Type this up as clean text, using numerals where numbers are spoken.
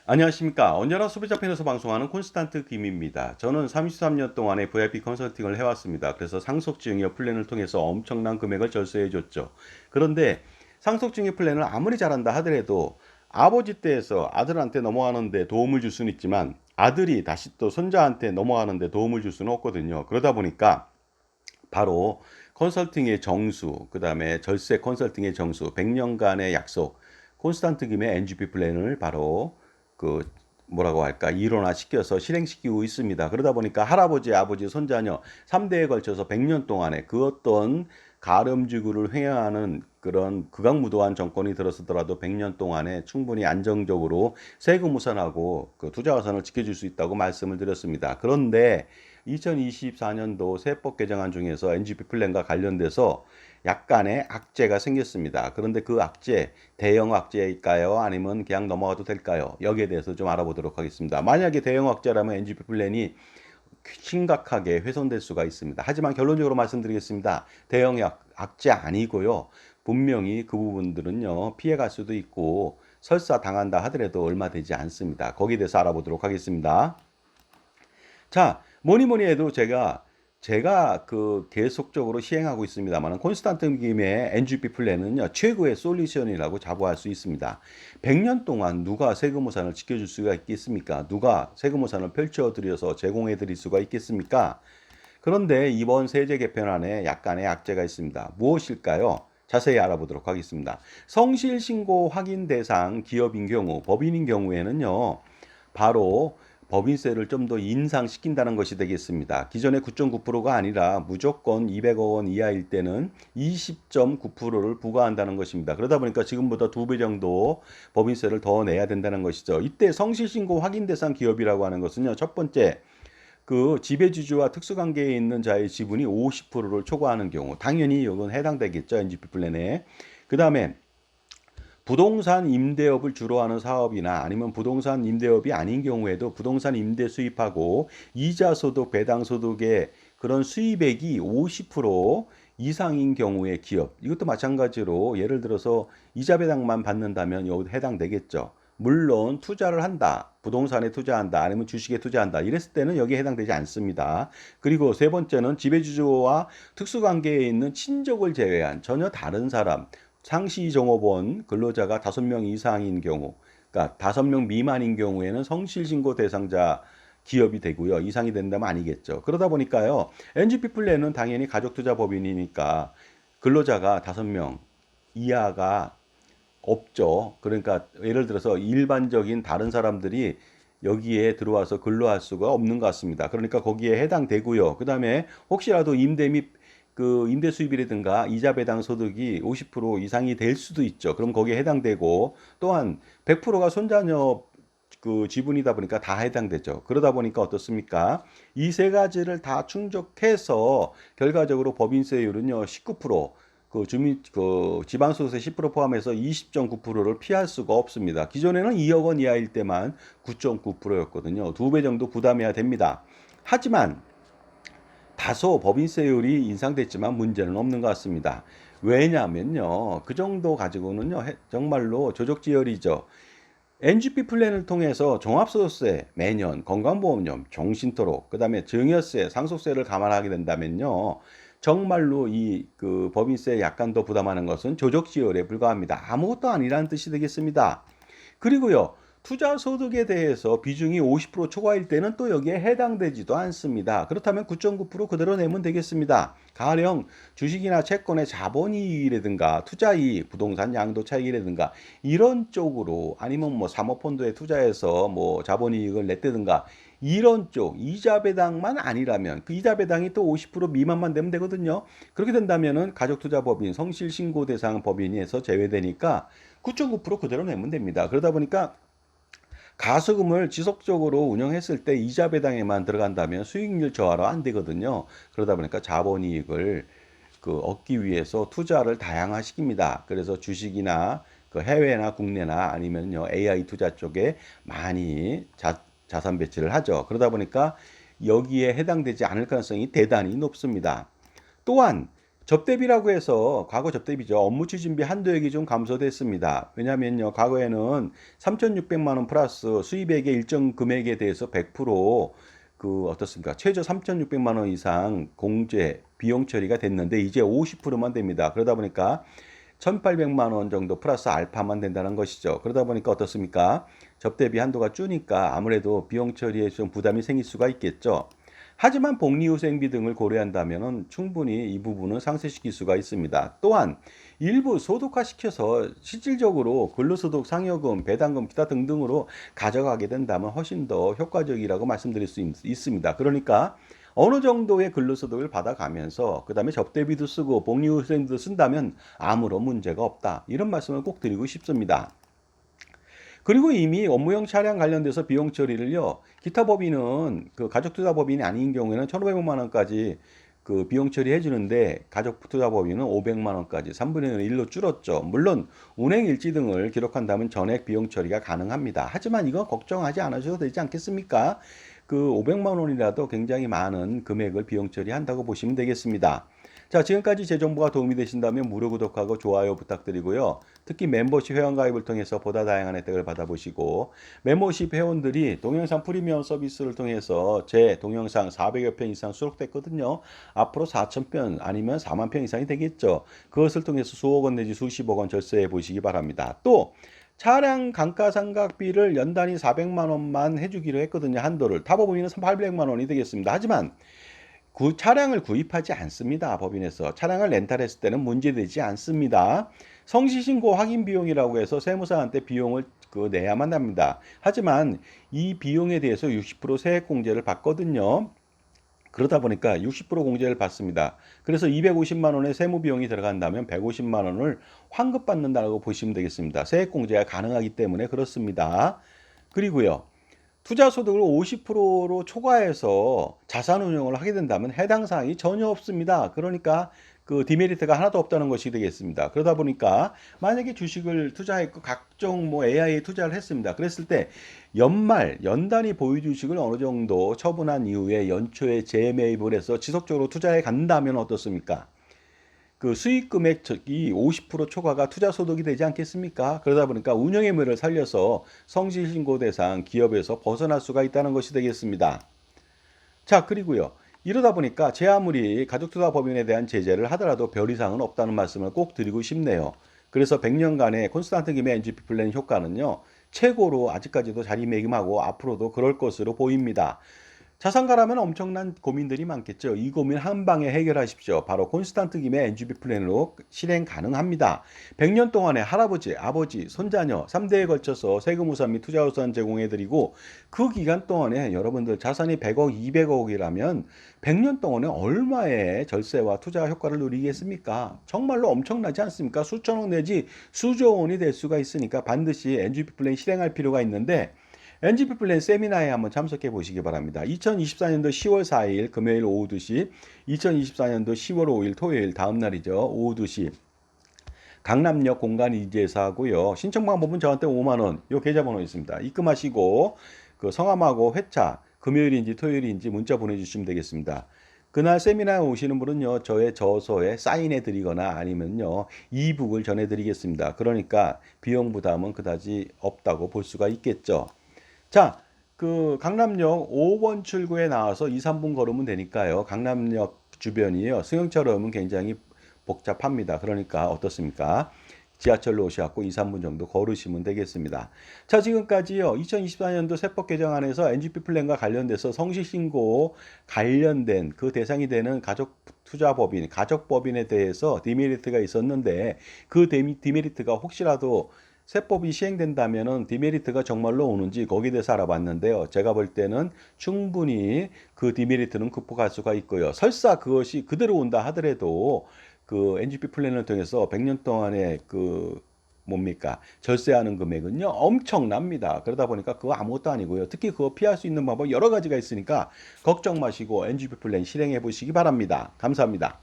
안녕하십니까. 언제나 소비자 편에서 방송하는 콘스탄트 김입니다. 저는 33년 동안의 VIP 컨설팅을 해왔습니다. 그래서 상속증여 플랜을 통해서 엄청난 금액을 절세해줬죠. 그런데 상속증여 플랜을 아무리 잘한다 하더라도 아버지 때에서 아들한테 넘어가는데 도움을 줄 수는 있지만 아들이 다시 또 손자한테 넘어가는데 도움을 줄 수는 없거든요. 그러다 보니까 바로 컨설팅의 정수, 그 다음에 절세 컨설팅의 정수, 100년간의 약속, 콘스탄트 김의 NGP 플랜을 바로 그 뭐라고 할까 일원화시켜서 실행시키고 있습니다. 그러다 보니까 할아버지, 아버지, 손자녀 3대에 걸쳐서 100년 동안에 그 어떤 가름지구를 횡행하는 그런 극악무도한 정권이 들어서더라도 100년 동안에 충분히 안정적으로 세금 무산하고 그 투자화선을 지켜줄 수 있다고 말씀을 드렸습니다. 그런데 2024년도 세법 개정안 중에서 NGP 플랜과 관련돼서 약간의 악재가 생겼습니다. 그런데 그 악재, 대형 악재일까요? 아니면 그냥 넘어가도 될까요? 여기에 대해서 좀 알아보도록 하겠습니다. 만약에 대형 악재라면 NGP 플랜이 심각하게 훼손될 수가 있습니다. 하지만 결론적으로 말씀드리겠습니다. 대형 악재 아니고요. 분명히 그 부분들은요, 피해갈 수도 있고 설사 당한다 하더라도 얼마 되지 않습니다. 거기에 대해서 알아보도록 하겠습니다. 자, 뭐니 해도 제가 그 계속적으로 시행하고 있습니다만 콘스탄트 김의 NGP 플랜은요 최고의 솔루션이라고 자부할 수 있습니다. 100년 동안 누가 세금무산을 지켜줄 수가 있겠습니까? 누가 세금무산을 펼쳐드려서 제공해드릴 수가 있겠습니까? 그런데 이번 세제 개편안에 약간의 악재가 있습니다. 무엇일까요? 자세히 알아보도록 하겠습니다. 성실신고 확인 대상 기업인 경우, 법인인 경우에는요, 바로 법인세를 좀 더 인상시킨다는 것이 되겠습니다. 기존의 9.9%가 아니라 무조건 200억 원 이하일 때는 20.9%를 부과한다는 것입니다. 그러다 보니까 지금보다 2배 정도 법인세를 더 내야 된다는 것이죠. 이때 성실신고 확인 대상 기업이라고 하는 것은요, 첫 번째, 그 지배주주와 특수관계에 있는 자의 지분이 50%를 초과하는 경우, 당연히 이건 해당되겠죠, NGP 플랜에. 그 다음에 부동산 임대업을 주로 하는 사업이나 아니면 부동산 임대업이 아닌 경우에도 부동산 임대 수입하고 이자 소득, 배당 소득의 그런 수입액이 50% 이상인 경우의 기업. 이것도 마찬가지로 예를 들어서 이자 배당만 받는다면 여기 해당되겠죠. 물론 투자를 한다. 부동산에 투자한다. 아니면 주식에 투자한다. 이랬을 때는 여기에 해당되지 않습니다. 그리고 세 번째는 지배주주와 특수관계에 있는 친족을 제외한 전혀 다른 사람, 상시 종업원 근로자가 5명 이상인 경우, 그러니까 5명 미만인 경우에는 성실신고 대상자 기업이 되고요. 이상이 된다면 아니겠죠. 그러다 보니까요. NGP 플랜은 당연히 가족투자법인이니까 근로자가 5명 이하가 없죠. 그러니까 예를 들어서 일반적인 다른 사람들이 여기에 들어와서 근로할 수가 없는 것 같습니다. 그러니까 거기에 해당되고요. 그다음에 혹시라도 임대 및 그 임대 수입이라든가 이자 배당 소득이 50% 이상이 될 수도 있죠. 그럼 거기에 해당되고 또한 100%가 손자녀 그 지분이다 보니까 다 해당되죠. 그러다 보니까 어떻습니까? 이 세 가지를 다 충족해서 결과적으로 법인세율은요 19%, 그 주민 그 지방소득세 10% 포함해서 20.9%를 피할 수가 없습니다. 기존에는 2억 원 이하일 때만 9.9%였거든요. 2배 정도 부담해야 됩니다. 하지만 다소 법인세율이 인상됐지만 문제는 없는 것 같습니다. 왜냐하면요. 그 정도 가지고는요. 정말로 조족지혈이죠. NGP 플랜을 통해서 종합소득세 매년 건강보험료, 종신토록, 그다음에 증여세, 상속세를 감안하게 된다면요. 정말로 이 그 법인세 약간 더 부담하는 것은 조족지혈에 불과합니다. 아무것도 아니라는 뜻이 되겠습니다. 그리고요. 투자 소득에 대해서 비중이 50% 초과일 때는 또 여기에 해당되지도 않습니다. 그렇다면 9.9% 그대로 내면 되겠습니다. 가령 주식이나 채권의 자본이익이라든가 투자이익, 부동산 양도 차익이라든가 이런 쪽으로 아니면 뭐 사모펀드에 투자해서 뭐 자본이익을 냈다든가 이런 쪽 이자 배당만 아니라면 그 이자 배당이 또 50% 미만만 되면 되거든요. 그렇게 된다면은 가족투자법인 성실신고 대상 법인에서 제외되니까 9.9% 그대로 내면 됩니다. 그러다 보니까 가수금을 지속적으로 운영했을 때 이자 배당에만 들어간다면 수익률 저하로 안 되거든요. 그러다 보니까 자본이익을 그 얻기 위해서 투자를 다양화시킵니다. 그래서 주식이나 그 해외나 국내나 아니면요 AI 투자 쪽에 많이 자산 배치를 하죠. 그러다 보니까 여기에 해당되지 않을 가능성이 대단히 높습니다. 또한 접대비라고 해서 과거 접대비죠. 업무 추진비 한도액이 좀 감소됐습니다. 왜냐면요. 과거에는 3,600만 원 플러스 수입액의 일정 금액에 대해서 100% 어떻습니까? 최저 3,600만 원 이상 공제 비용 처리가 됐는데 이제 50%만 됩니다. 그러다 보니까 1,800만 원 정도 플러스 알파만 된다는 것이죠. 그러다 보니까 어떻습니까? 접대비 한도가 주니까 아무래도 비용 처리에 좀 부담이 생길 수가 있겠죠. 하지만 복리후생비 등을 고려한다면 충분히 이 부분은 상쇄시킬 수가 있습니다. 또한 일부 소득화시켜서 실질적으로 근로소득 상여금, 배당금, 기타 등등으로 가져가게 된다면 훨씬 더 효과적이라고 말씀드릴 수 있습니다. 그러니까 어느 정도의 근로소득을 받아가면서 그 다음에 접대비도 쓰고 복리후생비도 쓴다면 아무런 문제가 없다. 이런 말씀을 꼭 드리고 싶습니다. 그리고 이미 업무용 차량 관련돼서 비용 처리를요, 기타 법인은 그 가족투자법인이 아닌 경우에는 1,500만 원까지 그 비용 처리해 주는데 가족투자법인은 500만 원까지 3분의 1로 줄었죠. 물론 운행 일지 등을 기록한다면 전액 비용 처리가 가능합니다. 하지만 이거 걱정하지 않으셔도 되지 않겠습니까? 그 500만 원이라도 굉장히 많은 금액을 비용 처리한다고 보시면 되겠습니다. 자, 지금까지 제 정보가 도움이 되신다면 무료 구독하고 좋아요 부탁드리고요. 특히 멤버십 회원가입을 통해서 보다 다양한 혜택을 받아보시고 멤버십 회원들이 동영상 프리미엄 서비스를 통해서 제 동영상 400여 편 이상 수록됐거든요. 앞으로 4,000편 아니면 4만 편 이상이 되겠죠. 그것을 통해서 수억 원 내지 수십억 원 절세해 보시기 바랍니다. 또 차량 감가상각비를 연단위 400만 원만 해주기로 했거든요. 한도를. 타법인은 800만 원이 되겠습니다. 하지만 차량을 구입하지 않습니다. 법인에서. 차량을 렌탈했을 때는 문제되지 않습니다. 성실신고 확인 비용이라고 해서 세무사한테 비용을 내야만 합니다. 하지만 이 비용에 대해서 60% 세액공제를 받거든요. 그러다 보니까 60% 공제를 받습니다. 그래서 250만 원의 세무 비용이 들어간다면 150만 원을 환급받는다고 보시면 되겠습니다. 세액공제가 가능하기 때문에 그렇습니다. 그리고요. 투자 소득을 50%로 초과해서 자산 운용을 하게 된다면 해당 사항이 전혀 없습니다. 그러니까 그 디메리트가 하나도 없다는 것이 되겠습니다. 그러다 보니까 만약에 주식을 투자했고 각종 뭐 AI에 투자를 했습니다. 그랬을 때 연단위 보유 주식을 어느 정도 처분한 이후에 연초에 재매입을 해서 지속적으로 투자해 간다면 어떻습니까? 그 수익 금액이 50% 초과가 투자 소득이 되지 않겠습니까? 그러다 보니까 운영의 묘를 살려서 성실신고 대상 기업에서 벗어날 수가 있다는 것이 되겠습니다. 자, 그리고요. 이러다 보니까 제 아무리 가족투자법인에 대한 제재를 하더라도 별 이상은 없다는 말씀을 꼭 드리고 싶네요. 그래서 100년간의 콘스탄트 김의 NGP 플랜 효과는요. 최고로 아직까지도 자리매김하고 앞으로도 그럴 것으로 보입니다. 자산가라면 엄청난 고민들이 많겠죠. 이 고민 한 방에 해결하십시오. 바로 콘스탄트 김의 NGP 플랜으로 실행 가능합니다. 100년 동안에 할아버지, 아버지, 손자녀 3대에 걸쳐서 세금 우산 및 투자 우산 제공해드리고 그 기간 동안에 여러분들 자산이 100억, 200억이라면 100년 동안에 얼마의 절세와 투자 효과를 누리겠습니까? 정말로 엄청나지 않습니까? 수천억 내지 수조 원이 될 수가 있으니까 반드시 NGP 플랜 실행할 필요가 있는데 NGP 플랜 세미나에 한번 참석해 보시기 바랍니다. 2024년도 10월 4일 금요일 오후 2시, 2024년도 10월 5일 토요일 다음 날이죠. 오후 2시. 강남역 공간 이지에서 하고요. 신청 방법은 저한테 5만 원, 요 계좌번호 있습니다. 입금하시고 그 성함하고 회차 금요일인지 토요일인지 문자 보내주시면 되겠습니다. 그날 세미나에 오시는 분은요, 저의 저서에 사인해 드리거나 아니면요, 이북을 전해 드리겠습니다. 그러니까 비용 부담은 그다지 없다고 볼 수가 있겠죠. 자, 그 강남역 5번 출구에 나와서 2, 3분 걸으면 되니까요. 강남역 주변이요. 승용차로 오면 굉장히 복잡합니다. 그러니까 어떻습니까? 지하철로 오셔갖고 2, 3분 정도 걸으시면 되겠습니다. 자, 지금까지요. 2024년도 세법 개정안에서 NGP 플랜과 관련돼서 성실신고 관련된 그 대상이 되는 가족투자법인, 가족법인에 대해서 디메리트가 있었는데 그 디메리트가 혹시라도 세법이 시행된다면은 디메리트가 정말로 오는지 거기에 대해서 알아봤는데요. 제가 볼 때는 충분히 그 디메리트는 극복할 수가 있고요. 설사 그것이 그대로 온다 하더라도 그 NGP 플랜을 통해서 100년 동안의 그 뭡니까? 절세하는 금액은요 엄청납니다. 그러다 보니까 그거 아무것도 아니고요. 특히 그거 피할 수 있는 방법 여러 가지가 있으니까 걱정 마시고 NGP 플랜 실행해 보시기 바랍니다. 감사합니다.